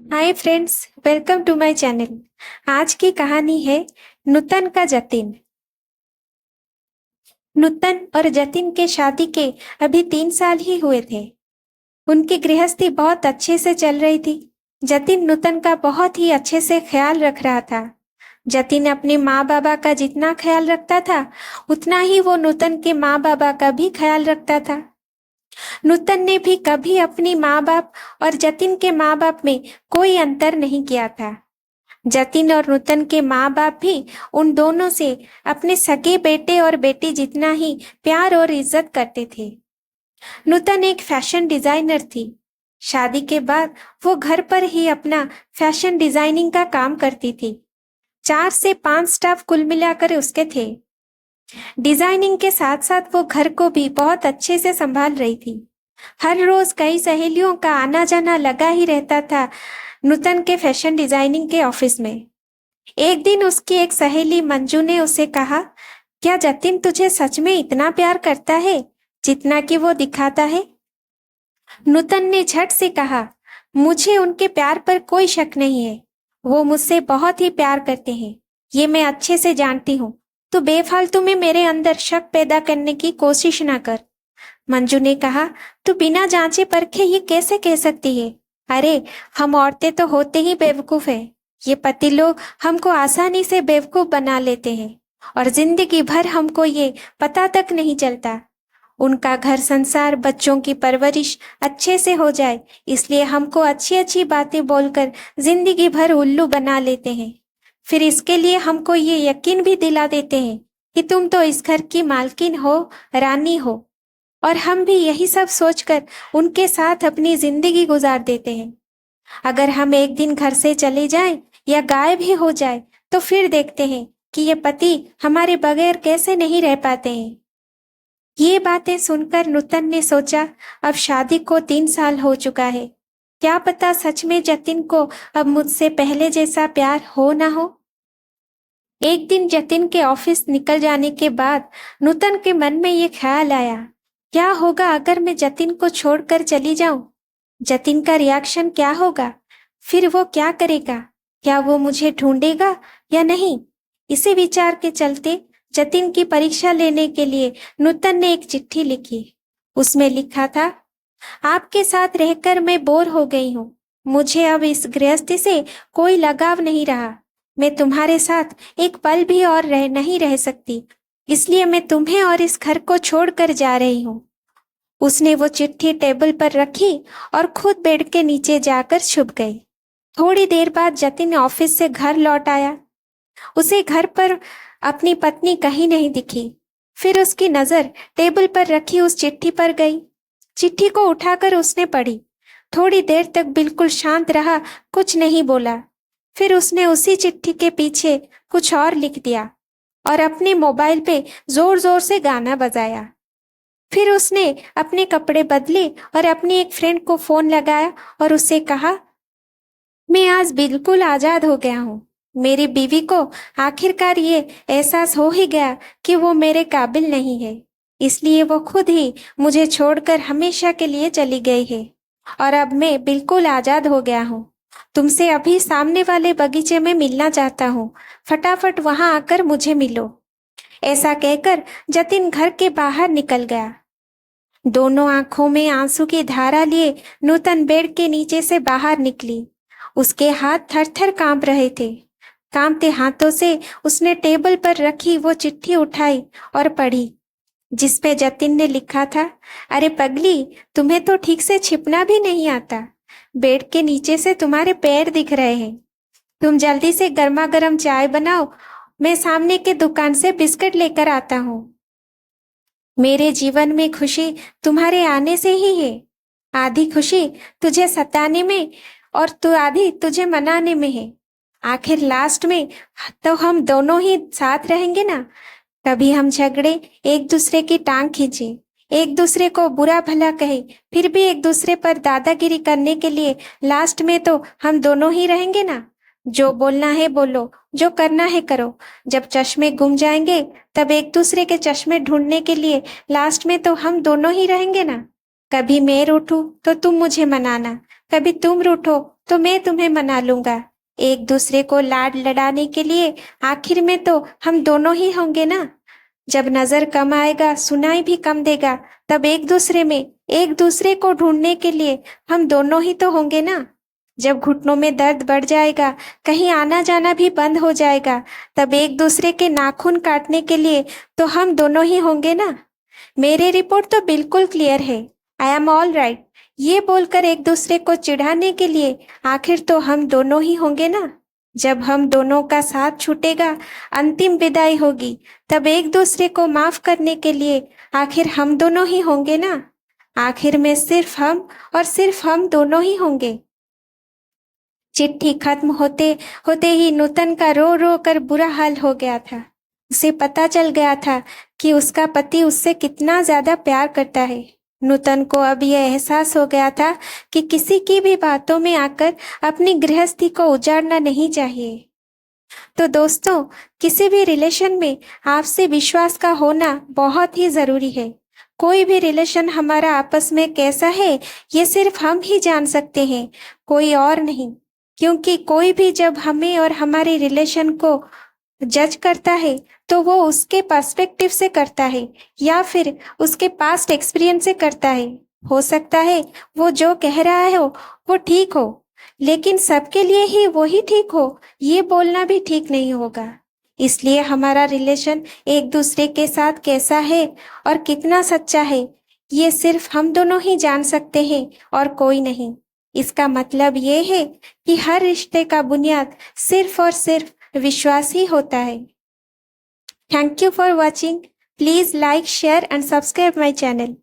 Hi friends, welcome to my channel. आज की कहानी है नूतन का जतिन। नूतन और जतिन के शादी के अभी 3 साल ही हुए थे। उनकी गृहस्थी बहुत अच्छे से चल रही थी। जतिन नूतन का बहुत ही अच्छे से ख्याल रख रहा था। जतिन अपने माँ बाबा का जितना ख्याल रखता था, उतना ही वो नूतन के माँ बाबा का भी ख्याल रखता था। नूतन ने भी कभी अपनी माँ बाप और जतिन के माँ बाप में कोई अंतर नहीं किया था। जतिन और नूतन के माँ बाप भी उन दोनों से अपने सगे बेटे और बेटी जितना ही प्यार और इज्जत करते थे। नूतन एक फैशन डिजाइनर थी। शादी के बाद वो घर पर ही अपना फैशन डिजाइनिंग का काम करती थी। 4 से 5 स्टाफ कुल मिलाकर उसके थे। डिजाइनिंग के साथ साथ वो घर को भी बहुत अच्छे से संभाल रही थी। हर रोज कई सहेलियों का आना जाना लगा ही रहता था नूतन के फैशन डिजाइनिंग के ऑफिस में। एक दिन उसकी एक सहेली मंजू ने उसे कहा, क्या जतिन तुझे सच में इतना प्यार करता है जितना कि वो दिखाता है? नूतन ने झट से कहा, मुझे उनके प्यार पर कोई शक नहीं है। वो मुझसे बहुत ही प्यार करते हैं, ये मैं अच्छे से जानती हूँ। तू बेफालतू में मेरे अंदर शक पैदा करने की कोशिश ना कर। मंजू ने कहा, तू बिना जांचे परखे ये कैसे कह सकती है? अरे, हम औरतें तो होते ही बेवकूफ है। ये पति लोग हमको आसानी से बेवकूफ बना लेते हैं और जिंदगी भर हमको ये पता तक नहीं चलता। उनका घर संसार, बच्चों की परवरिश अच्छे से हो जाए, इसलिए हमको अच्छी अच्छी बातें बोलकर जिंदगी भर उल्लू बना लेते हैं। फिर इसके लिए हमको ये यकीन भी दिला देते हैं कि तुम तो इस घर की मालकिन हो, रानी हो। और हम भी यही सब सोचकर उनके साथ अपनी जिंदगी गुजार देते हैं। अगर हम एक दिन घर से चले जाएं या गायब ही हो जाए तो फिर देखते हैं कि ये पति हमारे बगैर कैसे नहीं रह पाते हैं। ये बातें सुनकर नूतन ने सोचा, अब शादी को 3 साल हो चुका है। क्या पता सच में जतिन को अब मुझसे पहले जैसा प्यार हो ना हो। एक दिन जतिन के ऑफिस निकल जाने के बाद नूतन के मन में ये ख्याल आया, क्या होगा अगर मैं जतिन को छोड़कर चली जाऊं? जतिन का रिएक्शन क्या होगा? फिर वो क्या करेगा? क्या वो मुझे ढूंढेगा या नहीं? इसी विचार के चलते जतिन की परीक्षा लेने के लिए नूतन ने एक चिट्ठी लिखी। उसमें लिखा था, आपके साथ रहकर मैं बोर हो गई हूँ। मुझे अब इस गृहस्थी से कोई लगाव नहीं रहा। मैं तुम्हारे साथ एक पल भी और नहीं रह सकती, इसलिए मैं तुम्हें और इस घर को छोड़कर जा रही हूँ। उसने वो चिट्ठी टेबल पर रखी और खुद बेड के नीचे जाकर छुप गई। थोड़ी देर बाद जतिन ऑफिस से घर लौट आया। उसे घर पर अपनी पत्नी कहीं नहीं दिखी। फिर उसकी नजर टेबल पर रखी उस चिट्ठी पर गई। चिट्ठी को उठाकर उसने पढ़ी। थोड़ी देर तक बिल्कुल शांत रहा, कुछ नहीं बोला। फिर उसने उसी चिट्ठी के पीछे कुछ और लिख दिया और अपने मोबाइल पे जोर जोर से गाना बजाया। फिर उसने अपने कपड़े बदले और अपनी एक फ्रेंड को फोन लगाया और उससे कहा, मैं आज बिल्कुल आजाद हो गया हूँ। मेरी बीवी को आखिरकार ये एहसास हो ही गया कि वो मेरे काबिल नहीं है, इसलिए वो खुद ही मुझे छोड़कर हमेशा के लिए चली गई है और अब मैं बिल्कुल आजाद हो गया हूँ। तुमसे अभी सामने वाले बगीचे में मिलना चाहता हूँ, फटाफट वहां आकर मुझे मिलो। ऐसा कहकर जतिन घर के बाहर निकल गया। दोनों आंखों में आंसू की धारा लिए नूतन बेड के नीचे से बाहर निकली। उसके हाथ थर थर कांप रहे थे। कांपते हाथों से उसने टेबल पर रखी वो चिट्ठी उठाई और पढ़ी, जिसपे जतिन ने लिखा था, अरे पगली, तुम्हें तो ठीक से छिपना भी नहीं आता। बेड के नीचे से तुम्हारे पैर दिख रहे हैं। तुम जल्दी से गर्मा गर्म चाय बनाओ, मैं सामने के दुकान से बिस्किट लेकर आता हूँ। मेरे जीवन में खुशी तुम्हारे आने से ही है। आधी खुशी तुझे सताने में और तू आधी तुझे मनाने में है। आखिर लास्ट में तो हम दोनों ही साथ रहेंगे ना। कभी हम झगड़े, एक दूसरे की टांग खींचे, एक दूसरे को बुरा भला कहे, फिर भी एक दूसरे पर दादागिरी करने के लिए लास्ट में तो हम दोनों ही रहेंगे ना। जो बोलना है बोलो, जो करना है करो। जब चश्मे गुम जाएंगे तब एक दूसरे के चश्मे ढूंढने के लिए लास्ट में तो हम दोनों ही रहेंगे ना। कभी मैं रूठूं तो तुम मुझे मनाना, कभी तुम रूठो तो मैं तुम्हें मना लूंगा। एक दूसरे को लाड लड़ाने के लिए आखिर में तो हम दोनों ही होंगे ना। जब नजर कम आएगा, सुनाई भी कम देगा, तब एक दूसरे में एक दूसरे को ढूंढने के लिए हम दोनों ही तो होंगे ना। जब घुटनों में दर्द बढ़ जाएगा, कहीं आना जाना भी बंद हो जाएगा, तब एक दूसरे के नाखून काटने के लिए तो हम दोनों ही होंगे ना। मेरी रिपोर्ट तो बिल्कुल क्लियर है, आई एम ऑल राइट। ये बोलकर एक दूसरे को चिढ़ाने के लिए आखिर तो हम दोनों ही होंगे ना। जब हम दोनों का साथ छूटेगा, अंतिम विदाई होगी, तब एक दूसरे को माफ करने के लिए आखिर हम दोनों ही होंगे ना। आखिर में सिर्फ हम और सिर्फ हम दोनों ही होंगे। चिट्ठी खत्म होते होते ही नूतन का रो रो कर बुरा हाल हो गया था। उसे पता चल गया था कि उसका पति उससे कितना ज्यादा प्यार करता है। नूतन को अब यह एहसास हो गया था कि किसी की भी बातों में आकर अपनी गृहस्थी को उजाड़ना नहीं चाहिए। तो दोस्तों, किसी भी रिलेशन में आपसी विश्वास का होना बहुत ही जरूरी है। कोई भी रिलेशन हमारा आपस में कैसा है, ये सिर्फ हम ही जान सकते हैं, कोई और नहीं। क्योंकि कोई भी जब हमें और हमारे रिलेशन को जज करता है तो वो उसके पर्सपेक्टिव से करता है या फिर उसके पास्ट एक्सपीरियंस से करता है। हो सकता है वो जो कह रहा है वो ठीक हो, लेकिन सबके लिए ही वही ठीक हो, ये बोलना भी ठीक नहीं होगा। इसलिए हमारा रिलेशन एक दूसरे के साथ कैसा है और कितना सच्चा है, ये सिर्फ हम दोनों ही जान सकते हैं और कोई नहीं। इसका मतलब ये है कि हर रिश्ते का बुनियाद सिर्फ और सिर्फ विश्वास ही होता है। Thank you for watching. Please like, share and subscribe my channel.